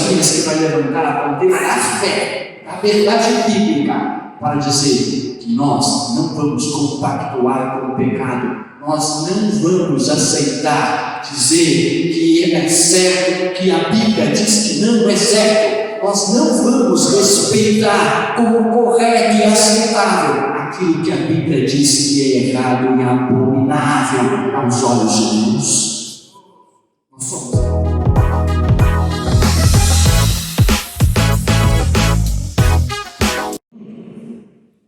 aqueles que vai levantar a bandeira da fé, da verdade bíblica, para dizer que nós não vamos compactuar com o pecado, nós não vamos aceitar dizer que é certo, que a Bíblia diz que não é certo, nós não vamos respeitar como correto e aceitável aquilo que a Bíblia diz que é errado e abominável aos olhos de Deus. Nós somos.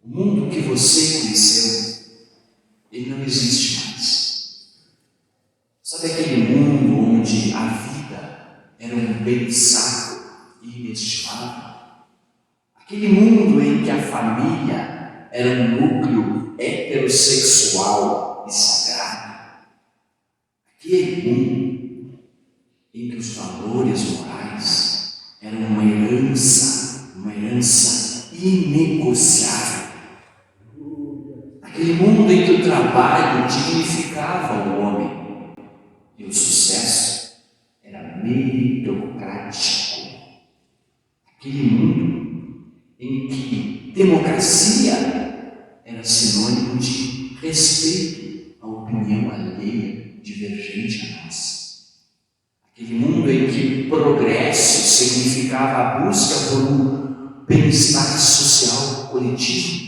O mundo que você conheceu, ele não existe mais. Sabe aquele mundo onde a vida era um bem sacro e inestimável? Aquele mundo em que a família era um núcleo heterossexual e sagrado? Aquele mundo em que os valores morais eram uma herança inegociável? Aquele mundo em que o trabalho dignificava o homem e o sucesso era meritocrático? Aquele mundo em que democracia era sinônimo de respeito à opinião alheia, divergente a nossa? Aquele mundo em que progresso significava a busca por um bem-estar social coletivo?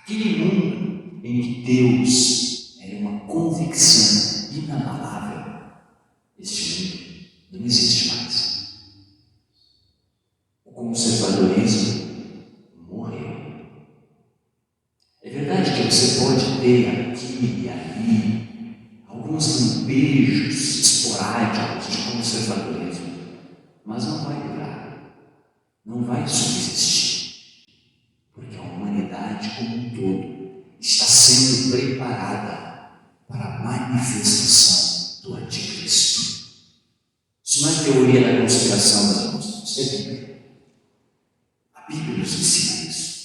Aquele mundo em que Deus era uma convicção inabalável? Este mundo não existe mais. O conservadorismo morreu. É verdade que você pode ter aqui e ali alguns lampejos esporádicos de conservadorismo, mas não vai durar, não vai subsistir, porque a humanidade como um todo está sendo preparada para a manifestação do anticristo. Isso não é teoria da conspiração, meus irmãos, isso é Bíblia. A Bíblia nos ensina isso.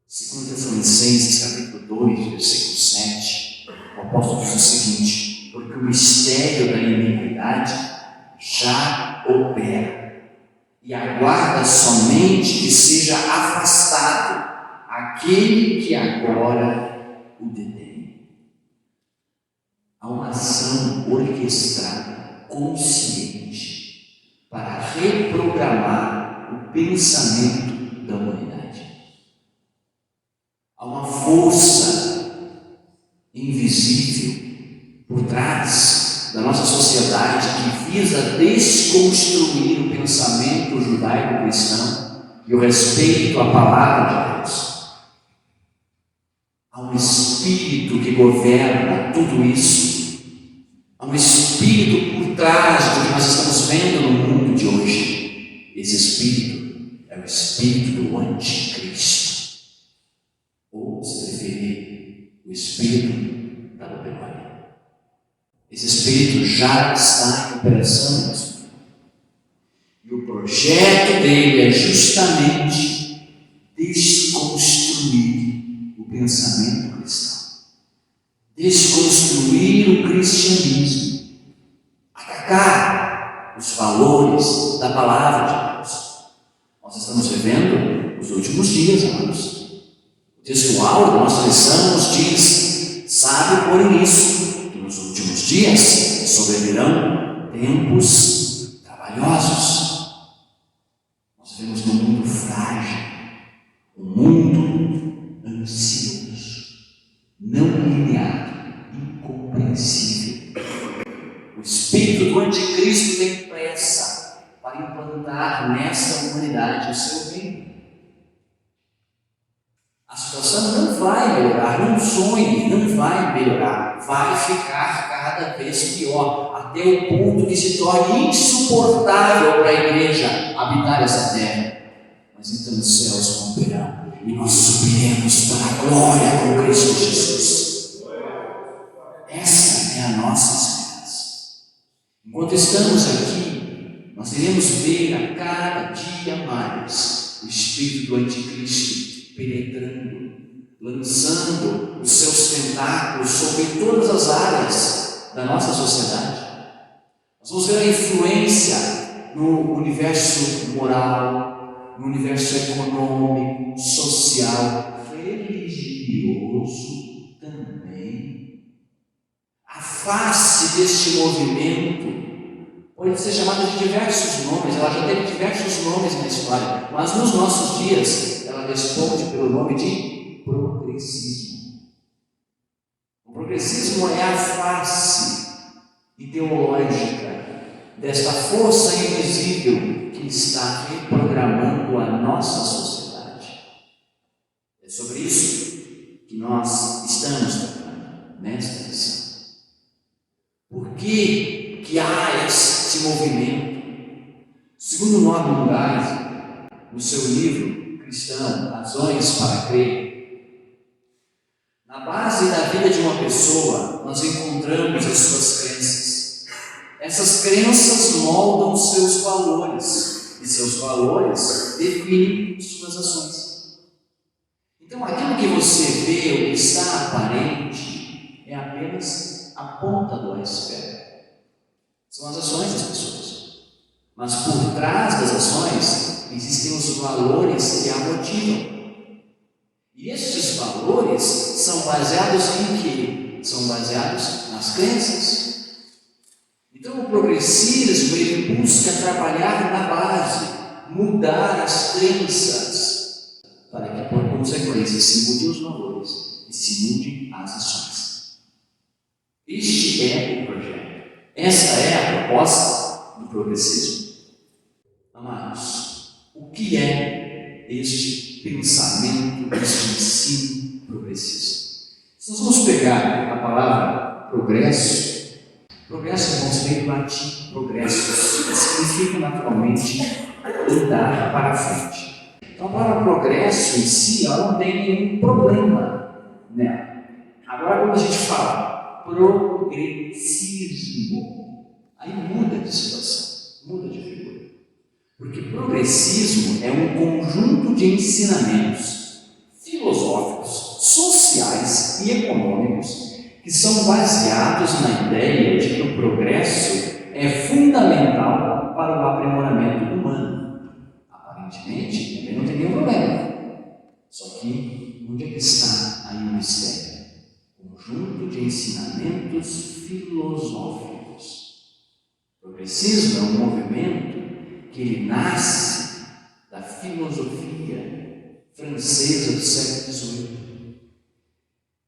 2 Tessalonicenses, capítulo 2, versículo 7, o apóstolo diz o seguinte: porque o mistério da iniquidade já opera, e aguarda somente que seja afastado aquele que agora o detém. Há uma ação orquestrada, consciente, para reprogramar o pensamento da humanidade. Há uma força invisível por trás da nossa sociedade que visa desconstruir o pensamento judaico-cristão e o respeito à palavra de Deus. Há um espírito que governa tudo isso. Há um espírito por trás do que nós estamos vendo no mundo de hoje. Esse espírito é o espírito do anticristo. Ou, se preferir, o espírito da Babilônia. Esse espírito já está em operação. E o projeto dele é justamente desconstruir o pensamento cristão, desconstruir o cristianismo, atacar os valores da palavra de Deus. Nós estamos vivendo os últimos dias, amados. O textual da nossa lição nos diz: sabe, porém, isso, que nos últimos dias sobrevirão tempos trabalhosos. Nós vivemos num mundo frágil, um mundo ansioso, não linear, incompreensível. O espírito do anticristo tem pressa para implantar nesta humanidade o seu reino. A situação não vai melhorar, não sonhe, não vai melhorar, vai ficar cada vez pior, até o ponto que se torne insuportável para a igreja habitar essa terra. Mas então os céus romperão e nós subiremos para a glória com Cristo Jesus. Essa é a nossa esperança. Enquanto estamos aqui, nós iremos ver a cada dia mais o espírito do anticristo penetrando, lançando os seus tentáculos sobre todas as áreas da nossa sociedade. Nós vamos ver a influência no universo moral, no universo econômico, social, religioso também. A face deste movimento pode ser chamada de diversos nomes, ela já teve diversos nomes na história, mas nos nossos dias ela responde pelo nome de progressismo. O progressismo é a face ideológica desta força invisível que está reprogramando a nossa sociedade. É sobre isso que nós estamos tratando nesta lição. Por que há esse movimento? Segundo Norman Geisler, no seu livro cristão, Razões para Crer, na base da vida de uma pessoa, nós encontramos as suas crenças. Essas crenças moldam seus valores, e seus valores definem suas ações. Então, aquilo que você vê, o que está aparente, é apenas a ponta do iceberg. São as ações das pessoas. Mas por trás das ações existem os valores que a motivam. E estes valores são baseados em quê? São baseados nas crenças. Então o progressismo ele busca trabalhar na base, mudar as crenças, para que por consequência se mudem os valores e se mudem as ações. Este é o projeto. Esta é a proposta do progressismo. Amados, o que é este pensamento, este ensino progressista? Se nós vamos pegar a palavra progresso vem do latim progressus, que significa naturalmente andar para frente. Então a palavra progresso em si ela não tem nenhum problema nela. Agora quando a gente fala progressismo, aí muda de situação, muda de figura. Porque progressismo é um conjunto de ensinamentos filosóficos, sociais e econômicos que são baseados na ideia de que o progresso é fundamental para o aprimoramento humano. Aparentemente, também não tem nenhum problema. Só que, onde é que está aí o mistério? Conjunto de ensinamentos filosóficos. O progressismo é um movimento que ele nasce da filosofia francesa do século XVIII.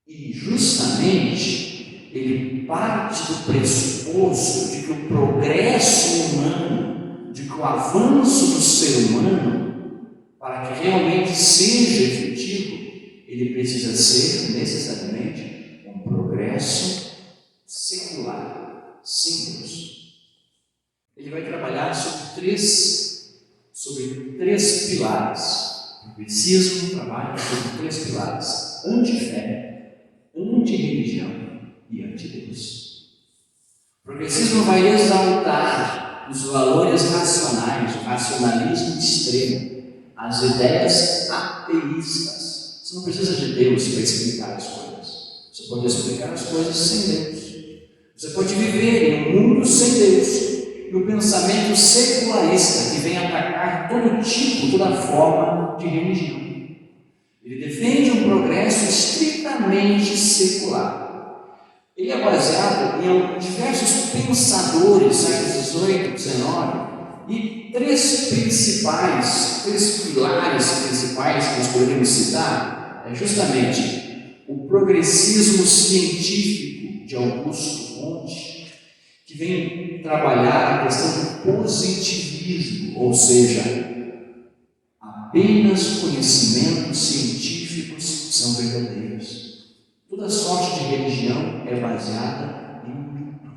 E justamente ele parte do pressuposto de que o progresso humano, de que o avanço do ser humano, para que realmente seja efetivo, ele precisa ser necessariamente um progresso secular, sem Deus. Ele vai trabalhar sobre três pilares. O progressismo trabalha sobre três pilares: anti-fé, anti-religião e anti-Deus. O progressismo vai exaltar os valores racionais, o racionalismo extremo, as ideias ateístas. Você não precisa de Deus para explicar as coisas. Você pode explicar as coisas sem Deus. Você pode viver em um mundo sem Deus. E o pensamento secularista que vem atacar todo tipo, toda forma de religião. Ele defende um progresso estritamente secular. Ele é baseado em diversos pensadores, séculos XVIII, XIX, e três pilares principais que nós poderíamos citar é justamente o progressismo científico de Augusto Comte, que vem trabalhar a questão do positivismo, ou seja, apenas conhecimentos científicos são verdadeiros. Toda sorte de religião é baseada em um mito.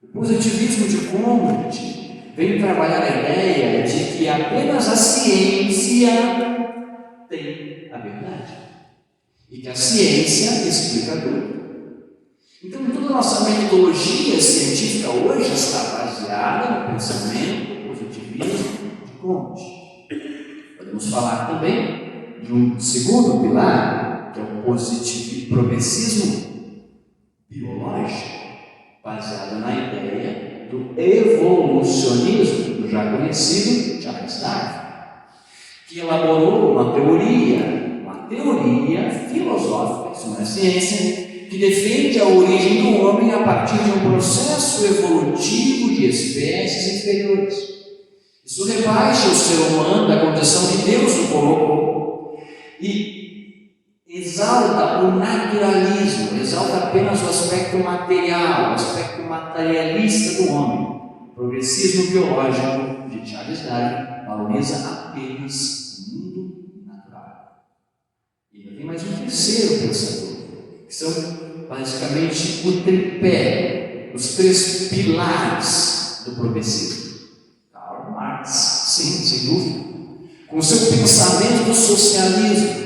O positivismo de Comte vem trabalhar a ideia de que apenas a ciência tem a verdade e que a ciência explica tudo. Então, toda a nossa metodologia científica hoje está baseada no pensamento positivismo de Comte. Podemos falar também de um segundo pilar, que é o progressismo biológico, baseado na ideia do evolucionismo, do já conhecido Charles Darwin, que elaborou uma teoria filosófica, isso não é ciência, que defende a origem do homem a partir de um processo evolutivo de espécies inferiores. Isso rebaixa o ser humano da condição que Deus o colocou e exalta o naturalismo, exalta apenas o aspecto material, o aspecto materialista do homem. O progressismo biológico de Charles Darwin valoriza apenas o mundo natural. E ainda tem mais um terceiro pensador, que são basicamente o tripé, os três pilares do progressismo. Karl Marx, sim, sem dúvida, com o seu pensamento do socialismo,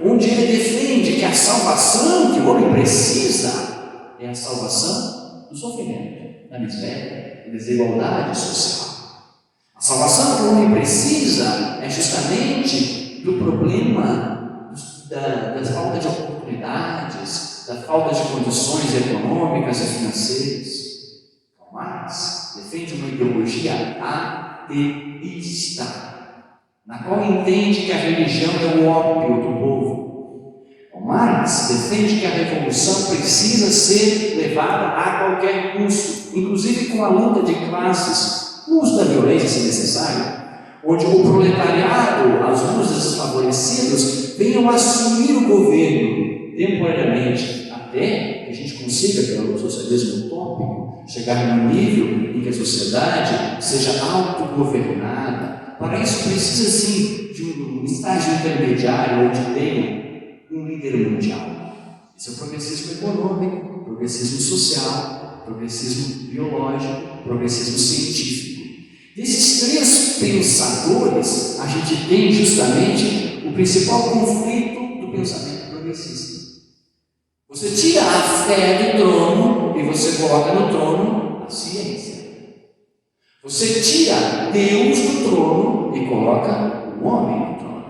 onde ele defende que a salvação que o homem precisa é a salvação do sofrimento, da miséria, da desigualdade social. A salvação que o homem precisa é justamente do problema da falta de oportunidades, da falta de condições econômicas e financeiras. Karl Marx defende uma ideologia ateísta, na qual entende que a religião é o ópio do povo. Karl Marx defende que a revolução precisa ser levada a qualquer custo, inclusive com a luta de classes, o uso da violência se necessário, onde o proletariado, as ruas desfavorecidos, venham assumir o governo temporariamente, até que a gente consiga, pelo socialismo utópico, chegar num nível em que a sociedade seja autogovernada. Para isso precisa sim de um estágio intermediário onde tenha um líder mundial. Esse é o progressismo econômico, progressismo social, progressismo biológico, progressismo científico. Desses três pensadores, a gente tem justamente o principal conflito do pensamento progressista. Você tira a fé do trono e você coloca no trono a ciência. Você tira Deus do trono e coloca o homem no trono.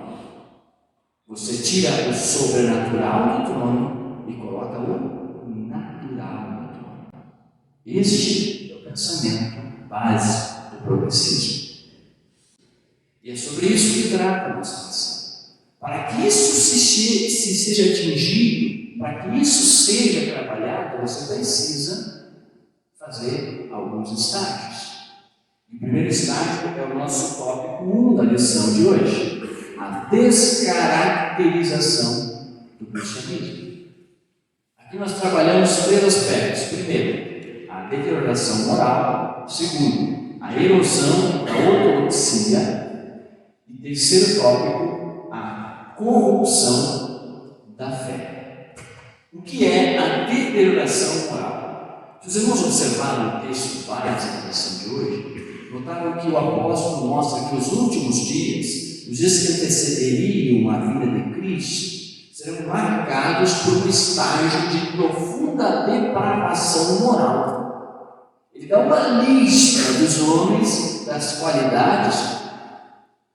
Você tira o sobrenatural do trono e coloca o natural no trono. Este é o pensamento básico do progressismo. E é sobre isso que trata a nossa lição. Para que isso seja atingido, para que isso seja trabalhado, você precisa fazer alguns estágios. O primeiro estágio é o nosso tópico 1 da lição de hoje: a descaracterização do cristianismo. Aqui nós trabalhamos três aspectos. Primeiro, a deterioração moral. Segundo, a erosão da ortodoxia. E terceiro tópico, a corrupção da fé. O que é a deterioração moral? Se os irmãos observaram o texto base da lição de hoje, notaram que o apóstolo mostra que os últimos dias, os dias que antecederiam a vinda de Cristo, serão marcados por um estágio de profunda depravação moral. Ele dá uma lista dos homens, das qualidades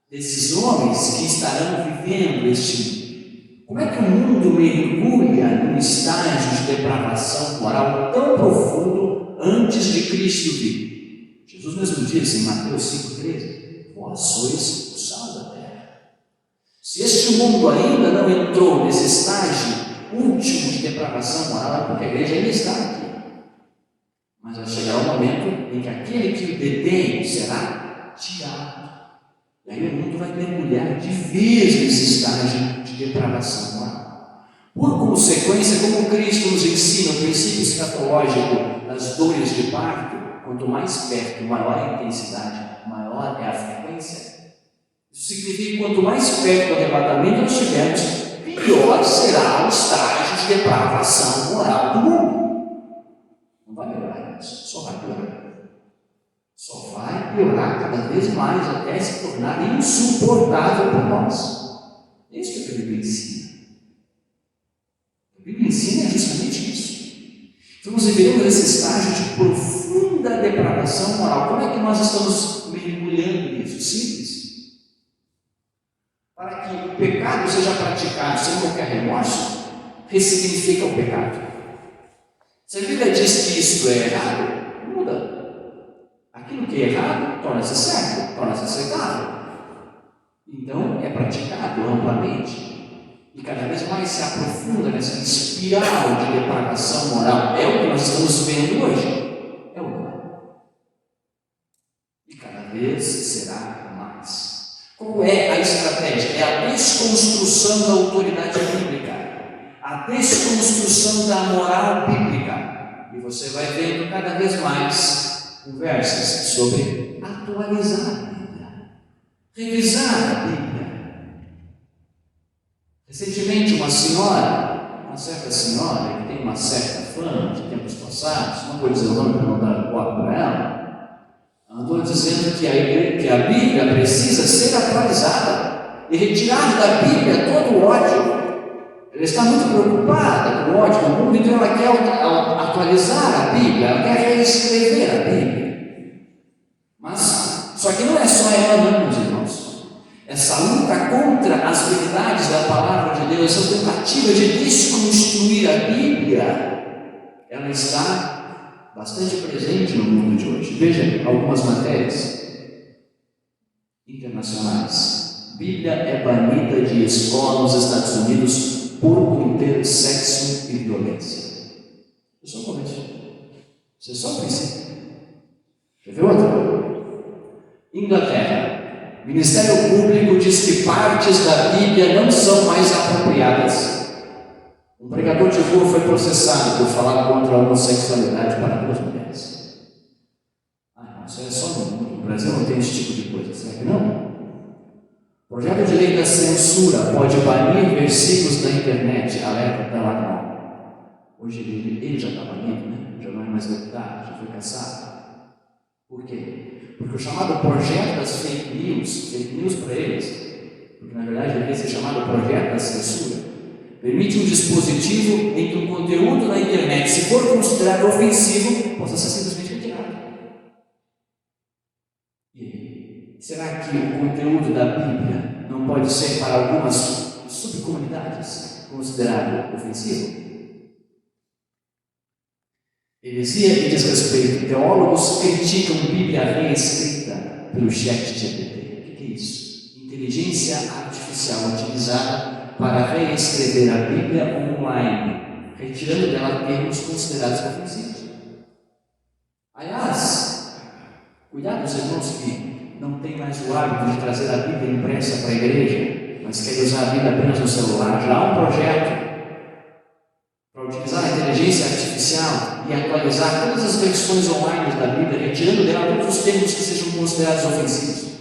desses homens que estarão vivendo este mundo. Como é que o mundo mergulha num estágio de depravação moral tão profundo antes de Cristo vir? Jesus mesmo disse em Mateus 5,13: vós sois o sal da terra. Se este mundo ainda não entrou nesse estágio último de depravação moral, é porque a igreja ainda está aqui. Mas vai chegar um momento em que aquele que o detém será tirado. E aí o mundo vai mergulhar de vez nesse estágio de depravação moral. Por consequência, como Cristo nos ensina o princípio escatológico das dores de parto, quanto mais perto, maior a intensidade, maior é a frequência. Isso significa que quanto mais perto do arrebatamento nós estivermos, pior será o estágio de depravação moral do mundo. Não vai melhorar isso, só vai piorar. Só vai piorar cada vez mais até se tornar insuportável para nós. É isso que a Bíblia ensina. A Bíblia ensina justamente isso. Então nós vivemos esse estágio de profunda depravação moral. Como é que nós estamos mergulhando nisso? Simples. Para que o pecado seja praticado sem qualquer remorso, ressignifica o pecado. Se a Bíblia diz que isto é errado, muda. Aquilo que é errado torna-se certo, torna-se aceitável. Então é praticado amplamente e cada vez mais se aprofunda nessa espiral de depravação moral. É o que nós estamos vendo hoje. É o mal. E cada vez será mais. Qual é a estratégia? É a desconstrução da autoridade bíblica, a desconstrução da moral bíblica. E você vai vendo cada vez mais conversas sobre atualizar a Bíblia, revisar a Bíblia. Recentemente uma certa senhora, que tem uma certa fama de tempos passados, não vou dizer o nome para não dar corpo para ela, andou dizendo que a Bíblia precisa ser atualizada e retirar da Bíblia todo o ódio. Ela está muito preocupada com o ódio no mundo, então ela quer atualizar a Bíblia, ela quer reescrever a Bíblia. Mas, só que não é só ela não, meus irmãos. Essa luta contra as verdades da palavra de Deus, essa tentativa de desconstruir a Bíblia, ela está bastante presente no mundo de hoje. Veja algumas matérias internacionais. Bíblia é banida de escola nos Estados Unidos por conter sexo e violência. Eu só começo. Isso é só o princípio. Quer ver outra? Inglaterra. Ministério Público diz que partes da Bíblia não são mais apropriadas. Um pregador de rua foi processado por falar contra a homossexualidade para 2 mulheres. Não, isso é só no mundo. No Brasil não tem esse tipo de coisa, será que não? Projeto de lei da censura pode banir versículos da internet, alerta até lá não. Hoje ele já está banido, né? Já não é mais deputado, já foi cassado. Por quê? Porque o chamado projeto das fake news para eles, porque na verdade deveria ser chamado projeto da censura, permite um dispositivo em que um conteúdo na internet, se for considerado ofensivo, possa ser simplesmente retirado. E aí? Será que o conteúdo da Bíblia não pode ser para algumas subcomunidades considerado ofensivo? Heresia e desrespeito. Teólogos criticam Bíblia reescrita pelo chat GPT. O que é isso? Inteligência artificial utilizada para reescrever a Bíblia online, retirando dela termos considerados ofensivos. Aliás, cuidado os irmãos que não têm mais o hábito de trazer a Bíblia impressa para a igreja, mas querem usar a Bíblia apenas no celular. Já há um projeto para utilizar a inteligência artificial e atualizar todas as versões online da Bíblia, retirando dela todos os termos que sejam considerados ofensivos.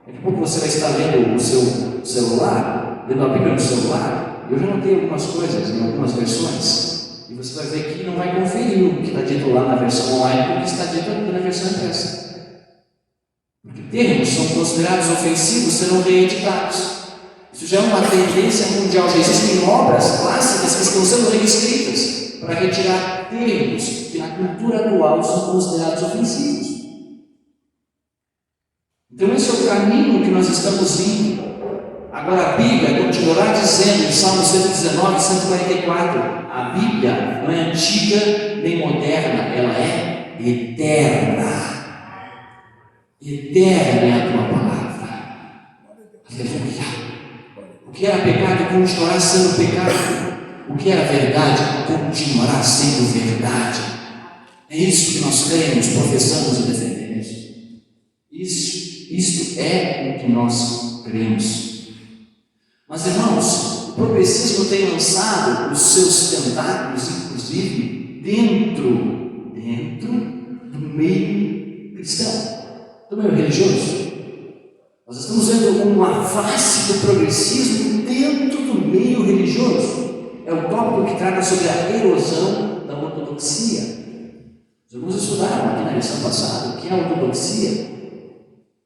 Daqui a pouco você vai estar lendo o seu celular, lendo a Bíblia no celular. Eu já notei algumas coisas em algumas versões, e você vai ver que não vai conferir o que está dito lá na versão online com o que está dito aqui na versão impressa. Porque termos são considerados ofensivos, serão reeditados. Isso já é uma tendência mundial. Já existem obras clássicas que estão sendo reescritas para retirar termos que na cultura atual são considerados ofensivos. Então esse é o caminho que nós estamos indo. Agora a Bíblia continuará dizendo em Salmo 119, 144, a Bíblia não é antiga nem moderna, ela é eterna. Eterna é a tua palavra. Aleluia. O que era pecado continuará sendo pecado. O que era verdade continuará sendo verdade. É isso que nós cremos, professamos e defendemos. Isto é o que nós cremos. Mas, irmãos, o progressismo tem lançado os seus tentáculos, inclusive, dentro do meio cristão, do meio religioso. Nós estamos vendo uma face do progressismo dentro do meio religioso. É o tópico que trata sobre a erosão da ortodoxia. Os irmãos estudaram aqui na lição passada o que é a ortodoxia.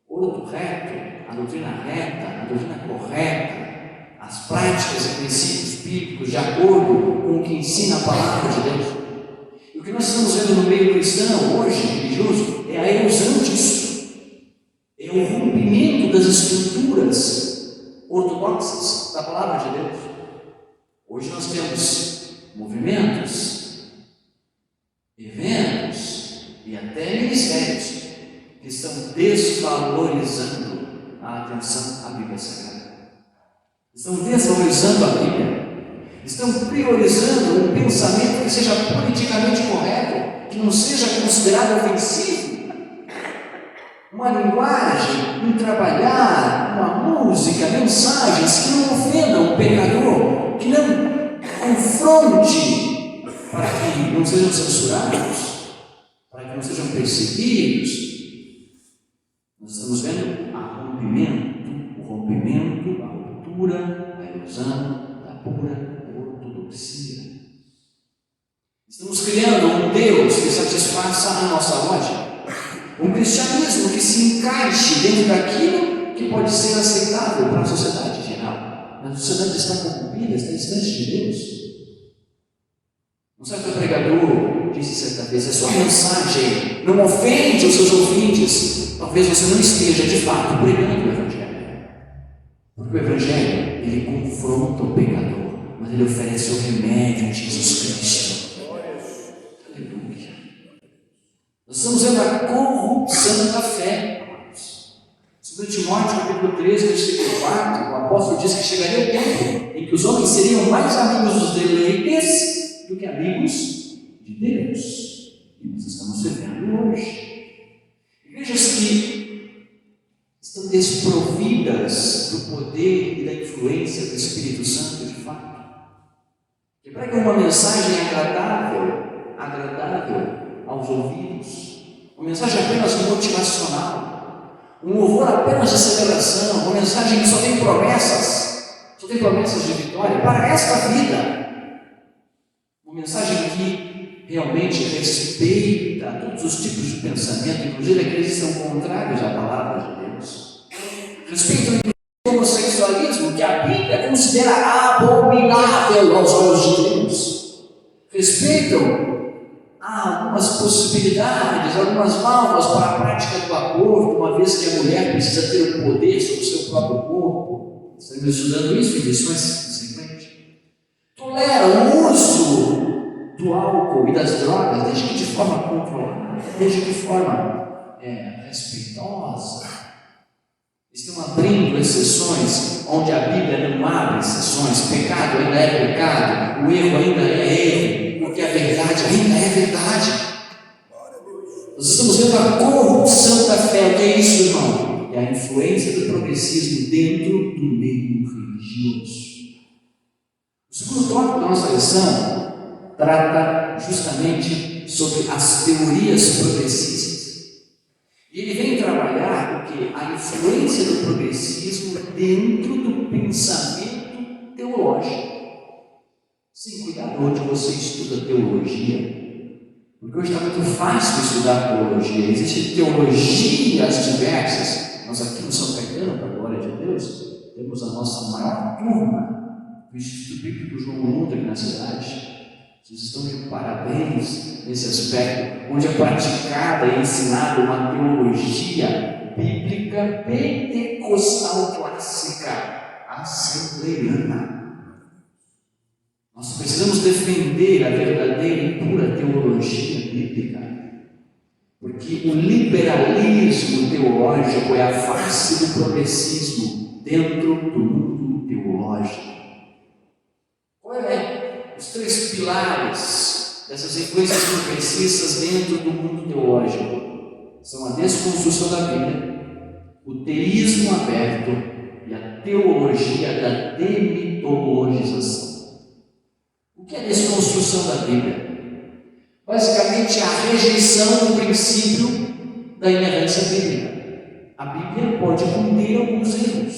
Orto-reto, a doutrina reta, a doutrina correta, as práticas e princípios bíblicos de acordo com o que ensina a palavra de Deus. E o que nós estamos vendo no meio cristão hoje, religioso, é a erosão disso. É o rompimento das estruturas ortodoxas da palavra de Deus. Hoje nós temos movimentos, eventos e até ministérios estão desvalorizando a atenção à Bíblia Sagrada. Estão desvalorizando a Bíblia. Estão priorizando um pensamento que seja politicamente correto, que não seja considerado ofensivo. Uma linguagem, um trabalhar, uma música, mensagens que não ofendam o pecador, que não confronte, para que não sejam censurados, para que não sejam perseguidos. Nós estamos vendo o rompimento, a ruptura, a ilusão da pura ortodoxia. Estamos criando um Deus que satisfaça a nossa lógica. Um cristianismo que se encaixe dentro daquilo que pode ser aceitável para a sociedade em geral. Mas a sociedade está corrompida, está distante de Deus. Um certo pregador disse certa vez: a sua mensagem não ofende os seus ouvintes. Talvez você não esteja de fato pregando o Evangelho. Porque o Evangelho, ele confronta o pecador, mas ele oferece o remédio em Jesus Cristo. Aleluia. Nós estamos vendo a corrupção da fé. 2 Timóteo, capítulo 3, versículo 4, o apóstolo diz que chegaria o tempo em que os homens seriam mais amigos dos deleites do que amigos de Deus. E nós estamos vivendo hoje. Igrejas que estão desprovidas do poder e da influência do Espírito Santo, de fato, que pregam uma mensagem agradável aos ouvidos, uma mensagem apenas motivacional, um louvor apenas de celebração, uma mensagem que só tem promessas de vitória para esta vida, uma mensagem que realmente respeita todos os tipos de pensamento, inclusive aqueles que são contrários à palavra de Deus, respeitam o homossexualismo, que a Bíblia considera abominável aos olhos de Deus, respeitam algumas possibilidades, algumas válvulas para a prática do aborto, uma vez que a mulher precisa ter o poder sobre o seu próprio corpo. Estamos estudando isso em lições sequentes. Tolera o uso do álcool e das drogas, desde que de forma controlada, desde que de forma respeitosa. Estão abrindo exceções onde a Bíblia não abre exceções. Pecado ainda é pecado, o erro ainda é erro, porque a verdade ainda é verdade. Nós estamos vendo a corrupção da fé. O que é isso, irmão? É a influência do progressismo dentro do meio religioso. O segundo tópico da nossa lição trata justamente sobre as teorias progressistas. E ele vem trabalhar o que? A influência do progressismo dentro do pensamento teológico. Sim, cuidado onde você estuda teologia, porque hoje está muito fácil estudar teologia. Existem teologias diversas. Nós aqui no São Caetano, para a glória de Deus, temos a nossa maior turma do Instituto Bíblico João Lunda aqui na cidade. Vocês estão de parabéns nesse aspecto, onde é praticada e ensinada uma teologia bíblica pentecostal clássica, assembleiana. Nós precisamos defender a verdadeira e pura teologia bíblica, porque o liberalismo teológico é a face do progressismo dentro do mundo teológico. Qual é? Os três pilares dessas influências progressistas dentro do mundo teológico são a desconstrução da Bíblia, o teísmo aberto e a teologia da demitologização. O que é a desconstrução da Bíblia? Basicamente, a rejeição do princípio da inerrância bíblica. A Bíblia pode conter alguns erros.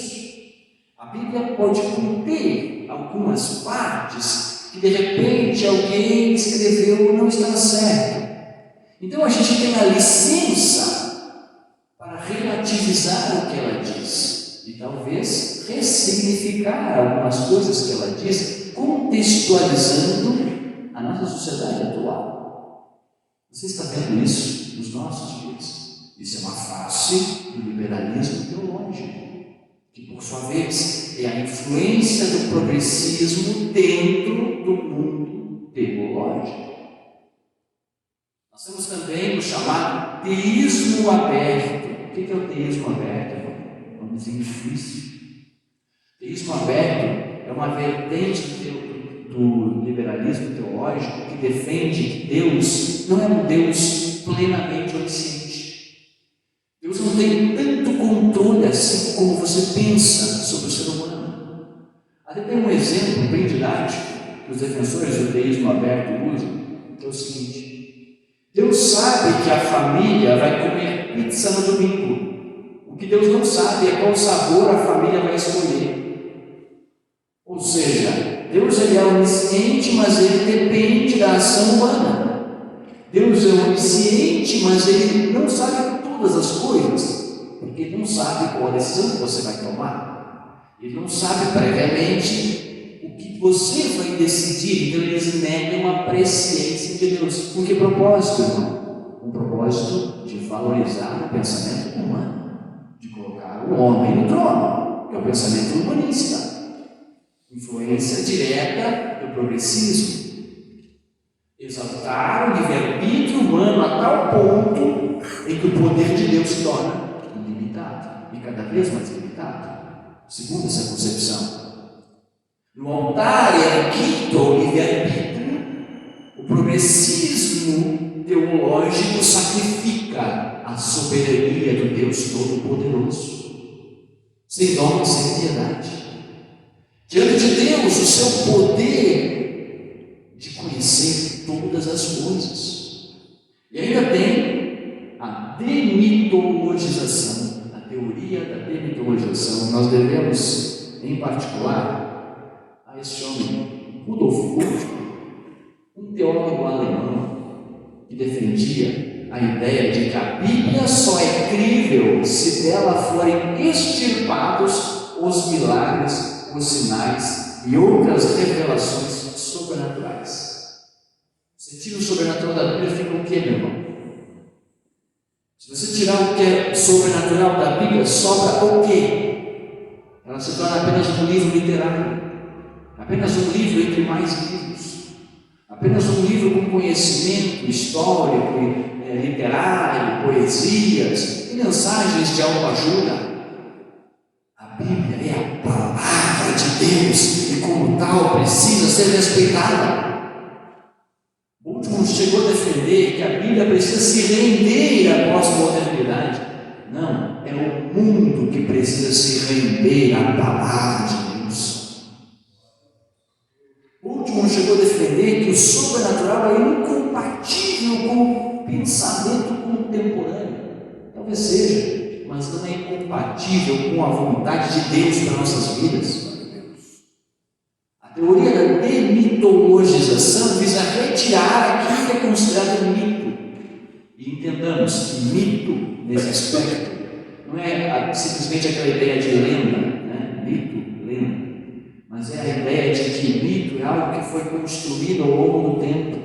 A Bíblia pode conter algumas partes que de repente alguém escreveu não está certo. Então a gente tem a licença para relativizar o que ela diz e talvez ressignificar algumas coisas que ela diz, contextualizando a nossa sociedade atual. Você está vendo isso nos nossos dias? Isso é uma face do liberalismo teológico, que por sua vez é a influência do progressismo dentro do mundo teológico. Nós temos também o chamado teísmo aberto, homemzinho difícil. Teísmo aberto é uma vertente do liberalismo teológico que defende que Deus não é um Deus plenamente onisciente. Deus não tem tanto controle assim como você pensa sobre o ser humano. Até tem um exemplo bem didático que os defensores do teísmo aberto usam, que é o seguinte: Deus sabe que a família vai comer pizza no domingo. O que Deus não sabe é qual sabor a família vai escolher. Ou seja, Deus ele é onisciente, mas ele depende da ação humana. Deus é onisciente, mas ele não sabe todas as coisas, porque ele não sabe qual a decisão que você vai tomar. Ele não sabe previamente o que você vai decidir, então eles negam a presciência de Deus. Com que propósito, irmão? Com o propósito de valorizar o pensamento humano, de colocar o homem no trono, que é o pensamento humanista. Influência direta do progressismo. Exaltar o livre-arbítrio humano a tal ponto em que o poder de Deus se torna ilimitado e cada vez mais limitado, segundo essa concepção. No altar erguido ao livre-arbítrio, o progressismo teológico sacrifica a soberania do Deus Todo-Poderoso, sem dó, sem piedade. Diante de Deus, o seu poder de conhecer todas as coisas. E ainda tem a demitologização, a teoria da demitologização. Nós devemos, em particular, a esse homem, Rudolf Bultmann, um teólogo alemão que defendia a ideia de que a Bíblia só é crível se dela forem extirpados os milagres, os sinais e outras revelações sobrenaturais. Você tira o sobrenatural da Bíblia, fica o que, meu irmão? Se você tirar o que é sobrenatural da Bíblia, sobra o quê? Ela se torna apenas um livro literário, apenas um livro entre mais livros, apenas um livro com conhecimento histórico, literário, poesias e mensagens de autoajuda. A Bíblia é a palavra de Deus e, como tal, precisa ser respeitada. Bultmann chegou a defender que a Bíblia precisa se render à pós-modernidade. Não, é o mundo que precisa se render à palavra de Deus. Bultmann chegou a defender que o sobrenatural é incompatível com o pensamento contemporâneo. Talvez seja, mas não é incompatível com a vontade de Deus para nossas vidas. A teoria da demitologização visa retirar aquilo que é considerado mito. E entendamos que mito, nesse aspecto, não é simplesmente aquela ideia de lenda, né? Mito, lenda, mas é a ideia de que mito é algo que foi construído ao longo do tempo.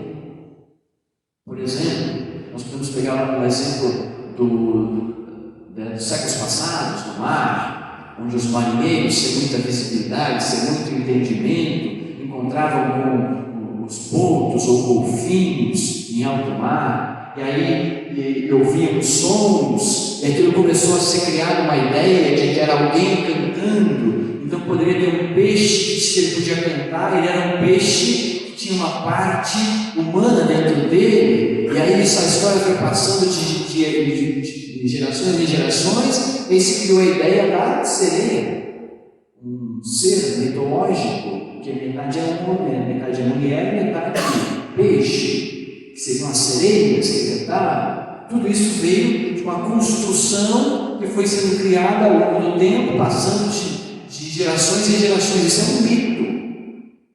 Por exemplo, nós podemos pegar um exemplo dos séculos passados, no mar, onde os marinheiros, sem muita visibilidade, sem muito entendimento, encontravam com os botos ou golfinhos em alto mar, e aí ouviam sons, e aquilo começou a ser criada uma ideia de que era alguém cantando. Então poderia ter um peixe que ele podia cantar, ele era um peixe que tinha uma parte humana dentro dele, e aí essa história foi passando de gerações em gerações, e se criou a ideia da sereia, um ser mitológico, que metade é homem, metade é mulher, metade é peixe, que seriam as sereias que cantavam. Tudo isso veio de uma construção que foi sendo criada ao longo do tempo, passando de gerações em gerações. Isso é um mito.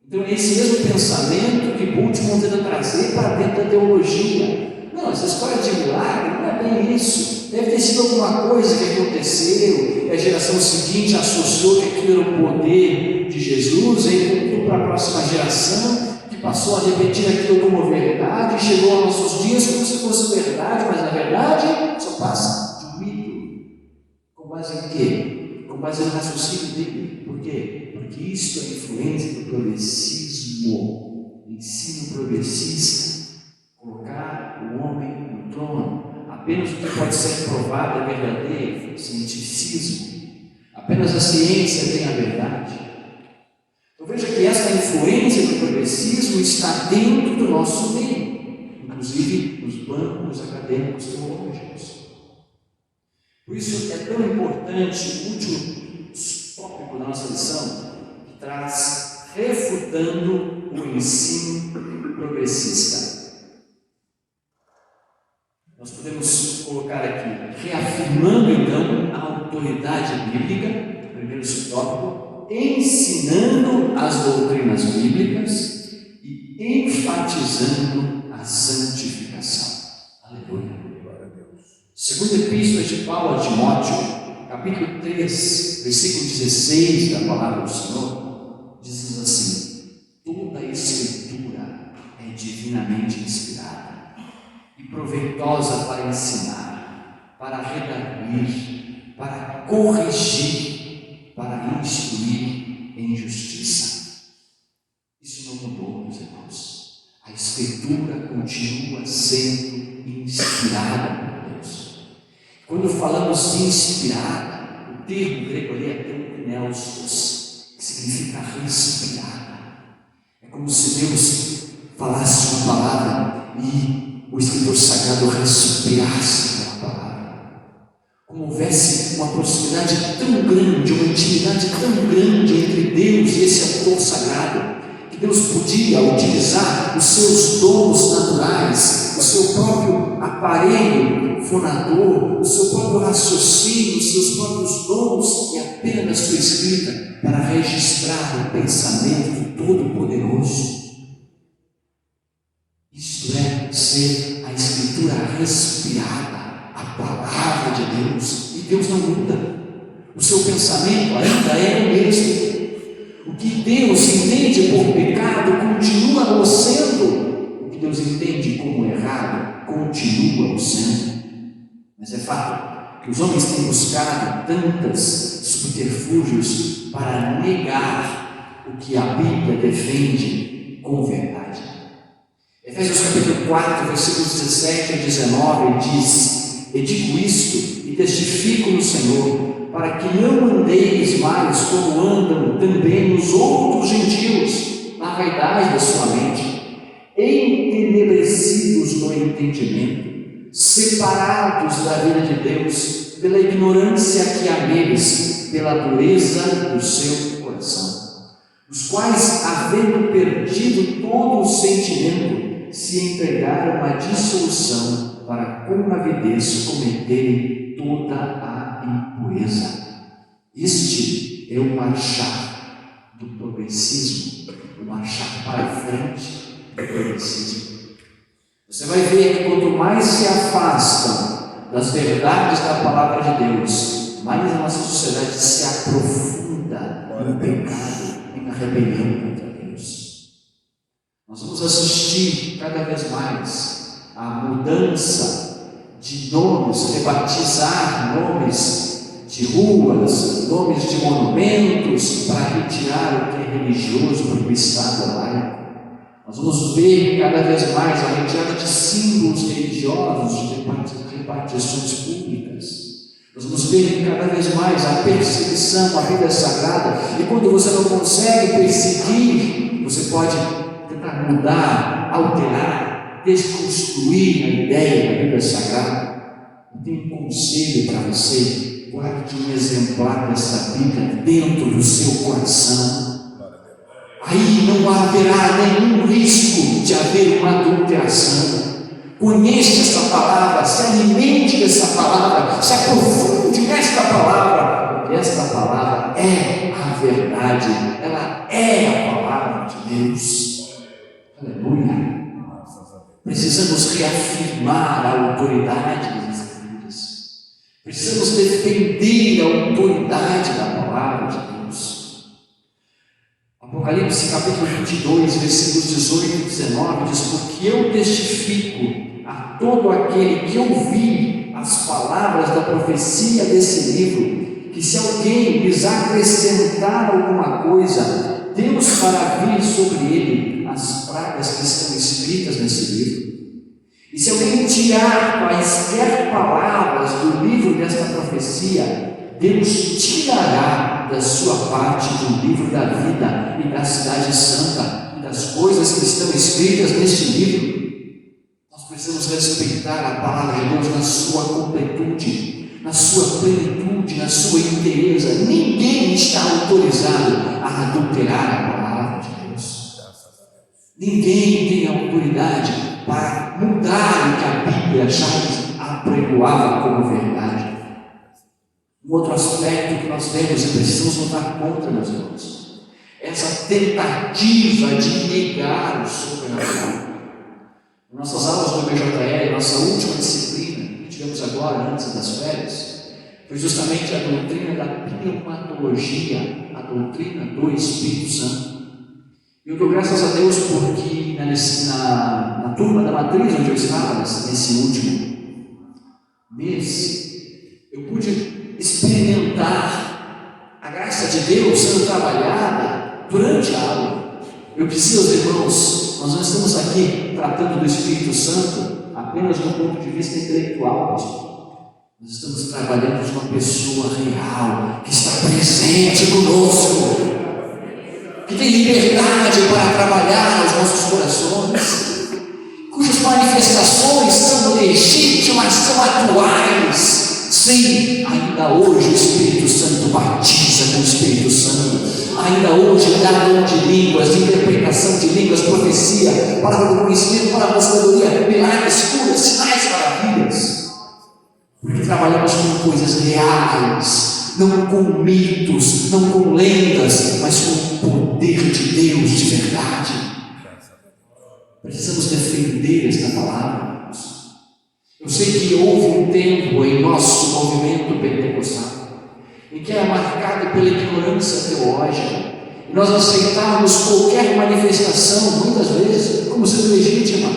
Então é esse mesmo pensamento que Bultmann tenta trazer para dentro da teologia. Não, essa história de milagre não é bem isso. Deve ter sido alguma coisa que aconteceu, e a geração seguinte associou que aquilo era o poder de Jesus, e contou para a próxima geração, que passou a repetir aquilo como verdade, e chegou aos nossos dias como se fosse verdade, mas na verdade só passa de um mito. Com base em quê? Com base no raciocínio dele. Por quê? Porque isso é influência do progressismo, ensino progressista. Colocar o homem no trono, apenas o que pode ser provado é verdadeiro, cientificismo. Apenas a ciência tem a verdade. Então veja que esta influência do progressismo está dentro do nosso meio, inclusive nos bancos acadêmicos teológicos. Por isso é tão importante o último tópico da nossa lição, que traz refutando o ensino progressista. Nós podemos colocar aqui, reafirmando então a autoridade bíblica, primeiro subtópico, ensinando as doutrinas bíblicas e enfatizando a santificação. Aleluia. Segunda epístola de Paulo a Timóteo, capítulo 3, versículo 16 da palavra do Senhor, diz assim: toda a Escritura é divinamente inspirada e proveitosa para ensinar, para redarguir, para corrigir, para instruir em justiça. Isso não mudou, meus irmãos. A Escritura continua sendo inspirada por Deus. Quando falamos de inspirada, o termo grego ali é teopneustos, que significa respirada. É como se Deus falasse uma palavra e o escritor sagrado respirasse aquela palavra. Como houvesse uma proximidade tão grande, uma intimidade tão grande entre Deus e esse autor sagrado, que Deus podia utilizar os seus dons naturais, o seu próprio aparelho fonador, o seu próprio raciocínio, os seus próprios dons e apenas sua escrita para registrar o pensamento todo-poderoso. Isto é ser a Escritura respirada, a palavra de Deus. E Deus não muda. O seu pensamento ainda é o mesmo. O que Deus entende por pecado continua o sendo. O que Deus entende como errado continua o sendo. Mas é fato que os homens têm buscado tantos subterfúgios para negar o que a Bíblia defende com verdade. Efésios capítulo 4, versículos 17 a 19 diz: e digo isto e testifico no Senhor, para que não andeis mais como andam também os outros gentios, na vaidade da sua mente, entenebrecidos no entendimento, separados da vida de Deus pela ignorância que há neles, pela dureza do seu coração, os quais, havendo perdido todo o sentimento, se entregaram à dissolução para com avidez cometerem toda a impureza. Este é o marchar do progressismo, o marchar para frente do progressismo. Você vai ver que quanto mais se afastam das verdades da palavra de Deus, mais a nossa sociedade se aprofunda no pecado e na rebelião contra Deus. Nós vamos assistir cada vez mais à mudança de nomes, rebatizar nomes de ruas, nomes de monumentos, para retirar o que é religioso para o Estado laico. Nós vamos ver cada vez mais a retirada de símbolos religiosos de repartições públicas. Nós vamos ver cada vez mais a perseguição à vida sagrada. E quando você não consegue perseguir, você pode tentar mudar, alterar, desconstruir a ideia da Bíblia Sagrada. Eu tenho um conselho para você: guarde um exemplar dessa Bíblia dentro do seu coração. Aí não haverá nenhum risco de haver uma adulteração. Conheça esta palavra, se alimente dessa palavra, se aprofunde nesta palavra, porque esta palavra é a verdade, ela é a palavra de Deus. Aleluia. Precisamos reafirmar a autoridade das Escrituras. Precisamos defender a autoridade da palavra de Deus. Apocalipse capítulo 22, versículos 18 e 19 diz: porque eu testifico a todo aquele que ouvir as palavras da profecia desse livro, que se alguém lhes acrescentar alguma coisa, Deus fará vir sobre ele as pragas que estão escritas nesse livro. E se alguém tirar quaisquer palavras do livro desta profecia, Deus tirará da sua parte do livro da vida e da cidade santa e das coisas que estão escritas neste livro. Nós precisamos respeitar a palavra de Deus na sua completude, na sua plenitude, na sua inteireza. Ninguém está autorizado a adulterar a palavra de Deus. Ninguém tem autoridade para mudar o que a Bíblia já apregoava como verdade. Um outro aspecto que nós temos e precisamos lutar contra, meus irmãos, essa tentativa de negar o sobrenatural. Nossas aulas do IBJL, nossa última disciplina que tivemos agora, antes das férias, foi justamente a doutrina da pneumatologia, a doutrina do Espírito Santo. E eu dou graças a Deus porque na turma da matriz onde eu estava, nesse último mês, eu pude experimentar a graça de Deus sendo trabalhada durante a aula. Eu disse aos irmãos, nós não estamos aqui tratando do Espírito Santo apenas do ponto de vista intelectual, pastor. Nós estamos trabalhando com uma pessoa real, que está presente conosco, que tem liberdade para trabalhar nos nossos corações, cujas manifestações são legítimas, são atuais. Sim, ainda hoje o Espírito Santo batiza com o Espírito Santo, ainda hoje dá dom de línguas, de interpretação de línguas, profecia, palavra do conhecimento, palavra da sabedoria, milagres, curas, sinais e maravilhas, porque trabalhamos com coisas reais, não com mitos, não com lendas, mas com o poder de Deus de verdade. Precisamos defender esta palavra. Eu sei que houve um tempo em nosso movimento pentecostal em que era marcado pela ignorância teológica, e nós aceitávamos qualquer manifestação, muitas vezes, como sendo legítima.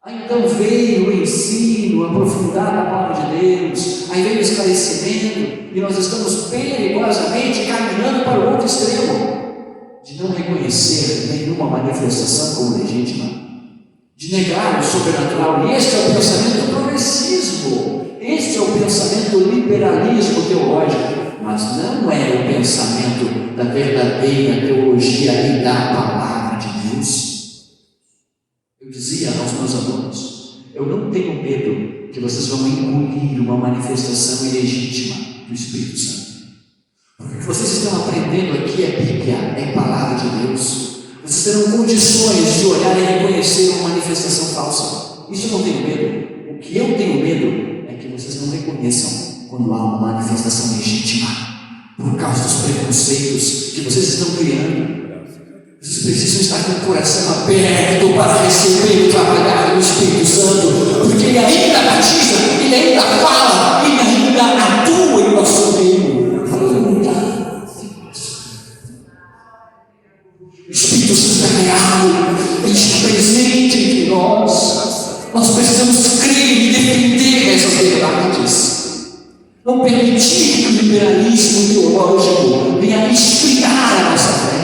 Aí então veio o ensino aprofundado da palavra de Deus, aí veio o esclarecimento, e nós estamos perigosamente caminhando para o outro extremo, de não reconhecer nenhuma manifestação como legítima, de negar o sobrenatural. E este é o pensamento progressismo, este é o pensamento liberalismo teológico, mas não é o pensamento da verdadeira teologia e da palavra de Deus. Eu dizia aos meus alunos, eu não tenho medo que vocês vão engolir uma manifestação ilegítima do Espírito Santo, porque o que vocês estão aprendendo aqui é Bíblia, é palavra de Deus. Vocês terão condições de olhar e reconhecer uma manifestação falsa. Isso eu não tenho medo. O que eu tenho medo é que vocês não reconheçam quando há uma manifestação legítima, por causa dos preconceitos que vocês estão criando. Vocês precisam estar com o coração aberto para receber o trabalhar do Espírito Santo, porque Ele ainda batiza, Ele ainda fala, Ele ainda atua em nosso meio. O Espírito Santo é real, Ele está presente entre nós. Nós precisamos crer e defender essas verdades. Não permitir que o liberalismo teológico venha esfriar a nossa fé,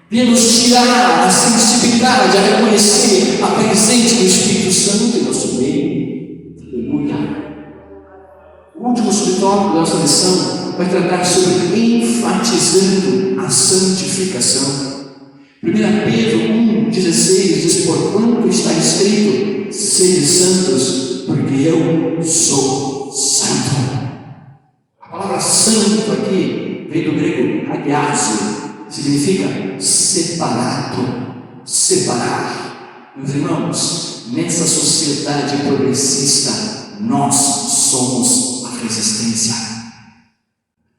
venha nos tirar a sensibilidade a reconhecer a presença do Espírito Santo em nosso meio. Aleluia. O último subtópico da nossa lição vai tratar sobre enfatizando a santificação. 1 Pedro 1,16 diz: porquanto está escrito, sede santos, porque eu sou santo. A palavra santo aqui vem do grego hagiasio, significa separado, separar. Meus irmãos, nessa sociedade progressista, nós somos a resistência.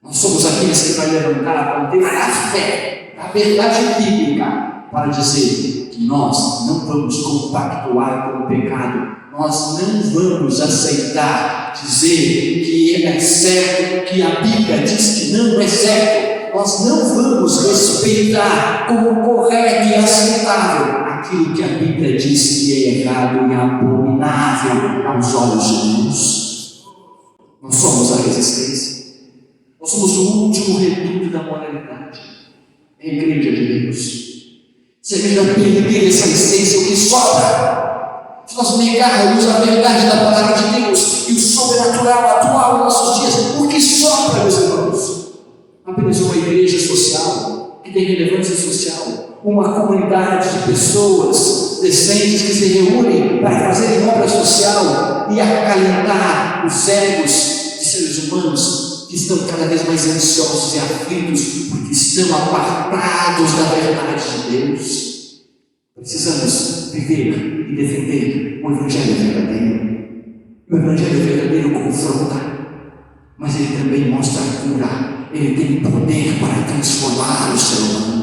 Nós somos aqueles que vai levantar a bandeira da fé, da verdade bíblica, para dizer que nós não vamos compactuar com o pecado, nós não vamos aceitar dizer que é certo, que a Bíblia diz que não é certo, nós não vamos respeitar como correto e aceitável aquilo que a Bíblia diz que é errado e abominável aos olhos de Deus. Nós somos a resistência. Nós somos o último reduto da moralidade, é a igreja de Deus. Se a igreja perder essa essência, o que sobra? Se nós negarmos a verdade da palavra de Deus e o sobrenatural atual em nossos dias, o que tem relevância social, uma comunidade de pessoas decentes que se reúnem para fazerem obra social e acalentar os egos de seres humanos que estão cada vez mais ansiosos e aflitos porque estão apartados da verdade de Deus. Precisamos viver e defender o Evangelho verdadeiro. O Evangelho verdadeiro confronta, mas ele também mostra a cura. Ele tem poder para transformar o ser humano.